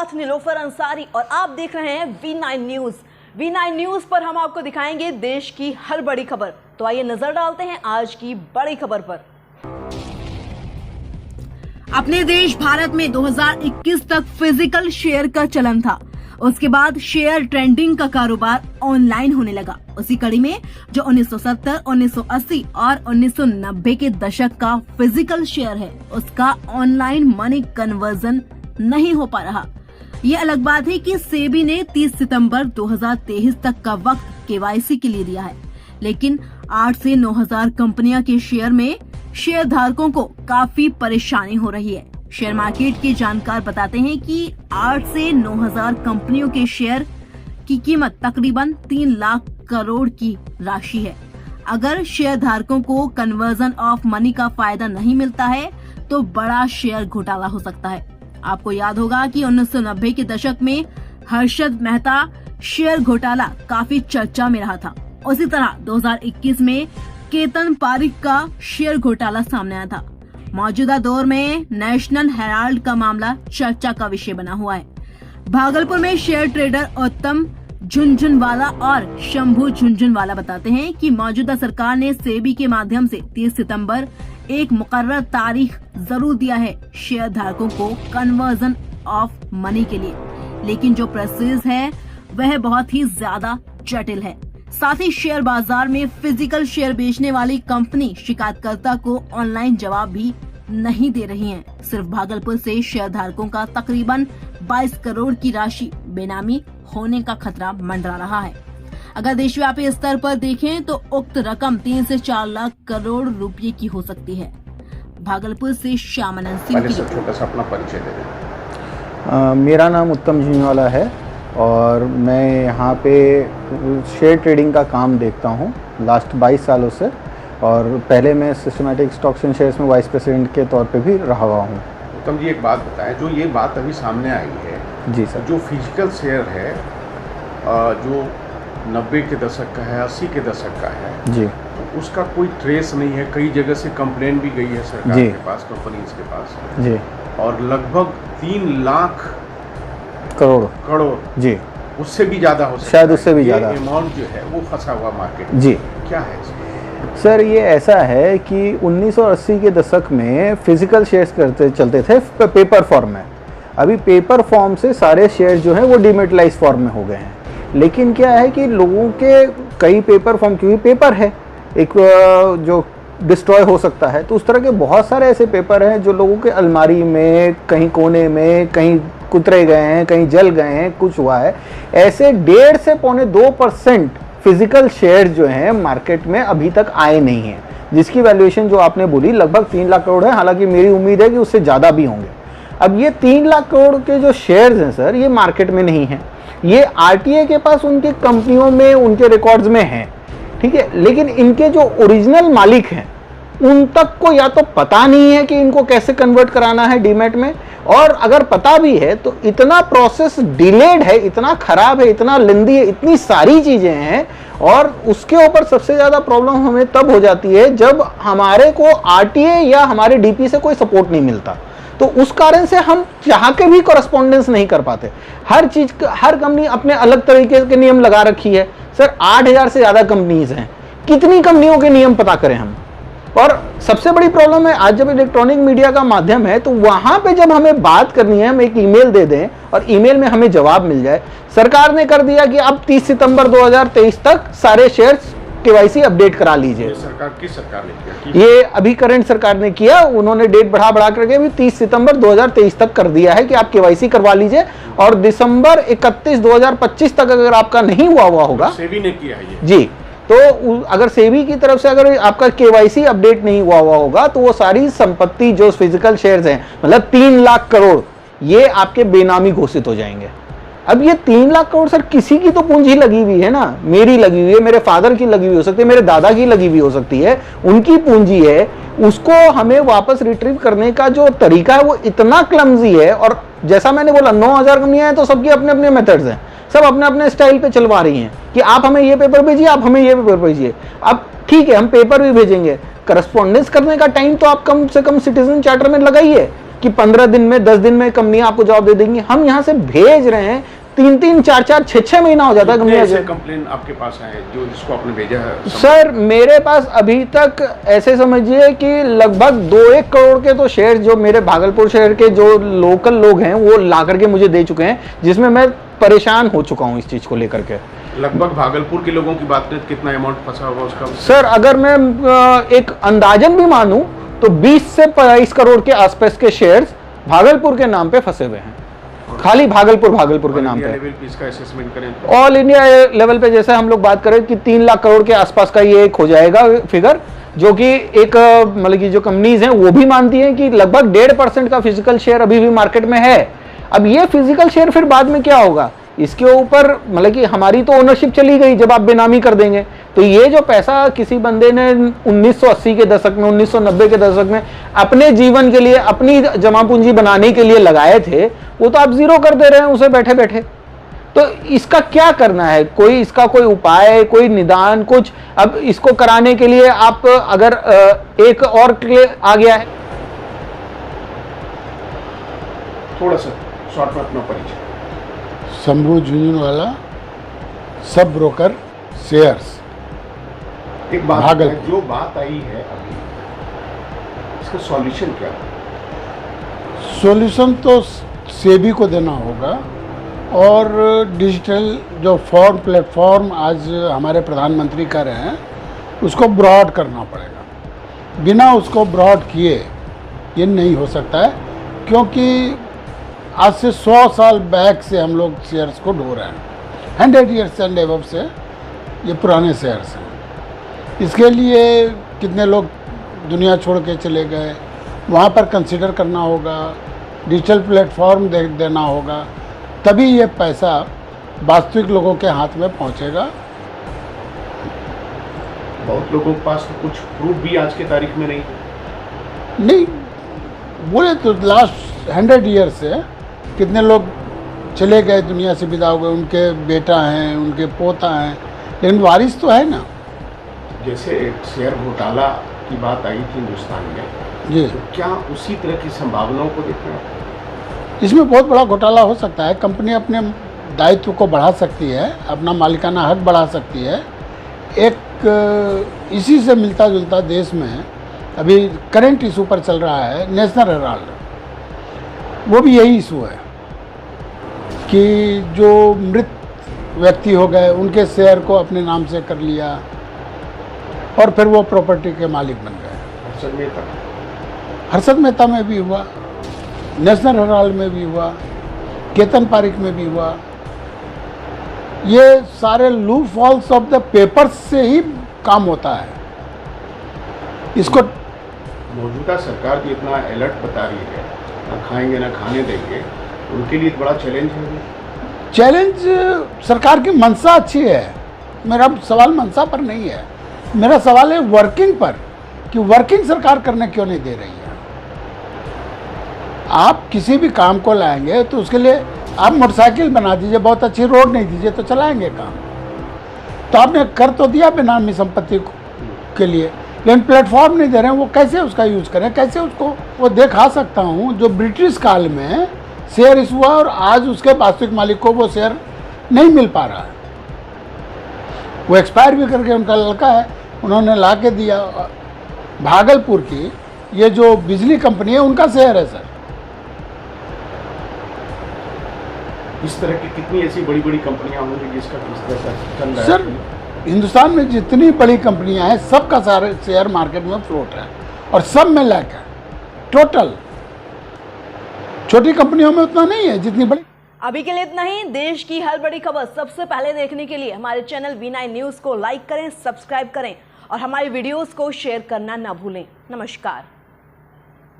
साथ नीलोफर अंसारी और आप देख रहे हैं V9 न्यूज। V9 न्यूज पर हम आपको दिखाएंगे देश की हर बड़ी खबर। तो आइए नजर डालते हैं आज की बड़ी खबर पर। अपने देश भारत में 2021 तक फिजिकल शेयर का चलन था। उसके बाद शेयर ट्रेडिंग का कारोबार ऑनलाइन होने लगा। उसी कड़ी में जो 1970, 1980 और 1990 के दशक का फिजिकल शेयर है, उसका ऑनलाइन मनी कन्वर्जन नहीं हो पा रहा। ये अलग बात है कि सेबी ने 30 सितंबर 2023 तक का वक्त केवाईसी के लिए दिया है, लेकिन 8 से 9,000 कंपनियां के शेयर में शेयर धारकों को काफी परेशानी हो रही है। शेयर मार्केट के जानकार बताते हैं कि 8 से 9,000 कंपनियों के शेयर की कीमत तकरीबन 3 लाख करोड़ की राशि है। अगर शेयर धारकों को कन्वर्जन ऑफ मनी का फायदा नहीं मिलता है तो बड़ा शेयर घोटाला हो सकता है। आपको याद होगा कि 1990 के दशक में हर्षद मेहता शेयर घोटाला काफी चर्चा में रहा था। उसी तरह 2021 में केतन पारिक का शेयर घोटाला सामने आया था। मौजूदा दौर में नेशनल हेराल्ड का मामला चर्चा का विषय बना हुआ है। भागलपुर में शेयर ट्रेडर उत्तम झुनझुनवाला और शंभू झुनझुनवाला बताते हैं कि मौजूदा सरकार ने सेबी के माध्यम से 30 सितंबर एक मुकर्रर तारीख जरूर दिया है शेयर धारकों को कन्वर्जन ऑफ मनी के लिए, लेकिन जो प्रोसेस है वह बहुत ही ज्यादा जटिल है। साथ ही शेयर बाजार में फिजिकल शेयर बेचने वाली कंपनी शिकायतकर्ता को ऑनलाइन जवाब भी नहीं दे रही हैं। सिर्फ भागलपुर से शेयर धारकों का तकरीबन 22 करोड़ की राशि बेनामी होने का खतरा मंडरा रहा है। अगर देशव्यापी स्तर पर देखें तो उक्त रकम 3 से 4 लाख करोड़ रुपए की हो सकती है। भागलपुर से श्यामानंद सिंह की छोटा सा अपना परिचय दे दें। मेरा नाम उत्तम झुनझुनवाला है और मैं यहाँ पे शेयर ट्रेडिंग का काम देखता हूँ लास्ट 22 सालों से, और पहले मैं सिस्टमैटिक स्टॉक्स एंड शेयर्स में वाइस प्रेसिडेंट के तौर पे भी रहा हुआ हूँ। उत्तम जी, एक बात बताएं, जो ये बात अभी सामने आई है जी सर, जो फिजिकल शेयर है जो 90 के दशक का है, 80 के दशक का है जी, तो उसका कोई ट्रेस नहीं है। कई जगह से कंप्लेन भी गई है सरकार जी के पास, कंपनीज के पास जी, और लगभग 3 लाख करोड़ जी, उससे भी ज़्यादा हो सकता है, शायद उससे भी ज़्यादा अमाउंट जो है वो फंसा हुआ मार्केट जी। क्या है इसमें? सर ये ऐसा है कि 1980 के दशक में फिजिकल शेयर्स चलते थे पेपर फॉर्म में। अभी पेपर फॉर्म से सारे शेयर जो हैं वो डिमेटलाइज फॉर्म में हो गए हैं। लेकिन क्या है कि लोगों के कई पेपर फॉर्म, क्योंकि पेपर है एक जो डिस्ट्रॉय हो सकता है, तो उस तरह के बहुत सारे ऐसे पेपर हैं जो लोगों के अलमारी में, कहीं कोने में, कहीं कुतरे गए हैं, कहीं जल गए हैं, कुछ हुआ है। ऐसे 1.5 से 2% फिजिकल शेयर जो हैं मार्केट में अभी तक आए नहीं हैं, जिसकी वैल्यूएशन जो आपने बोली लगभग 3 लाख करोड़ है। हालांकि मेरी उम्मीद है कि उससे ज़्यादा भी होंगे। अब ये 3 लाख करोड़ के जो शेयर्स हैं सर, ये मार्केट में नहीं हैं, ये आरटीए के पास उनकी कंपनियों में, उनके रिकॉर्ड्स में हैं, ठीक है। लेकिन इनके जो ओरिजिनल मालिक हैं उन तक को या तो पता नहीं है कि इनको कैसे कन्वर्ट कराना है डीमैट में, और अगर पता भी है तो इतना प्रोसेस डिलेड है, इतना खराब है, इतना लेंदी है, इतनी सारी चीजें हैं। और उसके ऊपर सबसे ज्यादा प्रॉब्लम हमें तब हो जाती है जब हमारे को आरटीए या हमारे डीपी से कोई सपोर्ट नहीं मिलता, तो उस कारण से हम चाह के भी कॉरेस्पॉन्डेंस नहीं कर पाते। हर चीज, हर कंपनी अपने अलग तरीके के नियम लगा रखी है। सर 8,000 से ज्यादा कंपनीज हैं, कितनी कंपनियों के नियम पता करें हम? और सबसे बड़ी प्रॉब्लम है, आज जब इलेक्ट्रॉनिक मीडिया का माध्यम है तो वहां पे जब हमें बात करनी है, हम एक ईमेल दे दें और ईमेल में हमें जवाब मिल जाए। सरकार ने कर दिया कि अब 30 सितंबर 2023 तक सारे शेयर्स केवाईसी अपडेट करा लीजिए। किस सरकार ने किया? ये अभी करंट सरकार ने किया। उन्होंने डेट बढ़ा करके अभी 30 सितंबर 2023 तक कर दिया है कि आप केवाईसी करवा लीजिए, और दिसंबर 31, 2025 तक अगर आपका नहीं हुआ होगा, सेबी ने किया है ये जी, तो अगर सेबी की तरफ से अगर आपका केवाईसी अपडेट नहीं हुआ होगा तो वो सारी संपत्ति जो फिजिकल शेयर्स हैं, मतलब 3 लाख करोड़, ये आपके बेनामी घोषित हो जाएंगे। अब ये 3 लाख करोड़ सर, किसी की तो पूंजी लगी हुई है ना, मेरी लगी हुई है, मेरे फादर की लगी हुई हो सकती है, मेरे दादा की लगी हुई हो सकती है, उनकी पूंजी है। उसको हमें वापस रिट्रीव करने का जो तरीका है वो इतना क्लमजी है। और जैसा मैंने बोला 9,000 कंपनियां हैं तो सबकी अपने अपने मेथड्स हैं, सब अपने अपने स्टाइल पे चलवा रही हैं कि आप हमें ये पेपर भेजिए, आप हमें ये पेपर भेजिए। अब ठीक है, हम पेपर भी भेजेंगे, करस्पॉन्डेंस करने का टाइम तो आप कम से कम सिटीजन चार्टर में लगाइए। कि 15 दिन में 10 दिन में कंपनियां आपको जवाब दे देंगी। हम यहाँ से भेज रहे हैं 3-3, 4-4, 6-6 महीना हो जाता है कंपनियां से। कंप्लेन आपके पास आए जो जिसको आपने भेजा है? सर मेरे पास अभी तक ऐसे समझिए कि लगभग 2-1 करोड़ के तो शेयर जो मेरे भागलपुर शहर के जो लोकल लोग हैं वो ला करके मुझे दे चुके हैं, जिसमें मैं परेशान हो चुका हूँ इस चीज को लेकर के। लगभग भागलपुर के लोगों की बात करें कितना अमाउंट फंसा होगा उसका? सर अगर मैं एक अंदाजन भी मानूं तो 20 से 22 करोड़ के आसपास के शेयर्स भागलपुर के नाम पे फंसे हुए हैं, खाली भागलपुर के नाम पे। लेवल पे इसका असेसमेंट करें तो ऑल इंडिया लेवल पे जैसे हम लोग बात करें कि 3 लाख करोड़ के आसपास का ये एक हो जाएगा फिगर, जो कि एक मतलब कि जो कंपनीज हैं वो भी मानती हैं कि लगभग 1.5% का फिजिकल शेयर अभी भी मार्केट में है। अब ये फिजिकल शेयर फिर बाद में क्या होगा, इसके ऊपर मतलब कि हमारी तो ओनरशिप चली गई जब आप बेनामी कर देंगे। तो ये जो पैसा किसी बंदे ने 1980 के दशक में, 1990 के दशक में अपने जीवन के लिए, अपनी जमा पूंजी बनाने के लिए लगाए थे, वो तो आप जीरो कर दे रहे हैं उसे बैठे बैठे। तो इसका क्या करना है, कोई इसका कोई उपाय, कोई निदान कुछ? अब इसको कराने के लिए आप अगर एक और आ गया है, थोड़ा सा शॉर्ट में अपना परिचय। Shambhu Jhunjhunwala, sub broker shares. एक बात भागलपुर। है, जो बात आई है अभी, इसका सॉल्यूशन क्या है? सॉल्यूशन तो सेबी को देना होगा और डिजिटल जो प्लेटफॉर्म आज हमारे प्रधानमंत्री कर रहे हैं उसको ब्रॉड करना पड़ेगा। बिना उसको ब्रॉड किए ये नहीं हो सकता है, क्योंकि आज से 100 साल बैक से हम लोग शेयर्स को ढो रहे हैं। 100 ईयर्स एंड एबव से ये पुराने शेयर्स हैं। इसके लिए कितने लोग दुनिया छोड़ के चले गए, वहाँ पर कंसिडर करना होगा, डिजिटल प्लेटफॉर्म देना होगा, तभी ये पैसा वास्तविक लोगों के हाथ में पहुँचेगा। बहुत लोगों के पास तो कुछ प्रूफ भी आज की तारीख में नहीं बोले तो लास्ट 100 ईयर से कितने लोग चले गए, दुनिया से विदा हो गए, उनके बेटा हैं, उनके पोता हैं, लेकिन वारिस तो है ना। जैसे एक शेयर घोटाला की बात आई थी हिंदुस्तान में, जी, तो क्या उसी तरह की संभावनाओं को देख रहे हैं? इसमें बहुत बड़ा घोटाला हो सकता है। कंपनी अपने दायित्व को बढ़ा सकती है, अपना मालिकाना हक बढ़ा सकती है। एक इसी से मिलता जुलता देश में अभी करंट इशू पर चल रहा है नेशनल हेराल्ड, वो भी यही इशू है कि जो मृत व्यक्ति हो गए उनके शेयर को अपने नाम से कर लिया और फिर वो प्रॉपर्टी के मालिक बन गए। हर्षद मेहता में भी हुआ, नेशनल हेराल्ड में भी हुआ, केतन पारिक में भी हुआ। ये सारे loop falls of the papers से ही काम होता है। इसको मौजूदा सरकार भी इतना अलर्ट बता रही है, ना खाएंगे ना खाने देंगे, उनके लिए बड़ा चैलेंज है। चैलेंज सरकार की मंशा अच्छी है, मेरा सवाल मंशा पर नहीं है, मेरा सवाल है वर्किंग पर, कि वर्किंग सरकार करने क्यों नहीं दे रही है। आप किसी भी काम को लाएंगे तो उसके लिए आप मोटरसाइकिल बना दीजिए, बहुत अच्छी रोड नहीं दीजिए तो चलाएंगे काम। तो आपने कर तो दिया बेनामी संपत्ति के लिए, लेकिन प्लेटफॉर्म नहीं दे रहे हैं, वो कैसे उसका यूज़ करें, कैसे उसको वो दिखा सकता हूँ। जो ब्रिटिश काल में शेयर इशू हुआ और आज उसके वास्तविक मालिक को वो शेयर नहीं मिल पा रहा है, वो एक्सपायर भी करके उनका लड़का है, उन्होंने ला के दिया। भागलपुर की ये जो बिजली कंपनी है उनका शेयर है सर। इस तरह की कितनी ऐसी बड़ी बड़ी कंपनियां होंगी जिसका किस तरह से चल रहा है? सर हिंदुस्तान में जितनी बड़ी कंपनियां हैं सबका सारे शेयर मार्केट में फ्लोट है और सब में लैक है टोटल। छोटी कंपनियों में उतना नहीं है जितनी बड़ी। अभी के लिए इतना ही। देश की हर बड़ी खबर सबसे पहले देखने के लिए हमारे चैनल V9 न्यूज को लाइक करें, सब्सक्राइब करें और हमारी वीडियोस को शेयर करना ना भूलें। नमस्कार।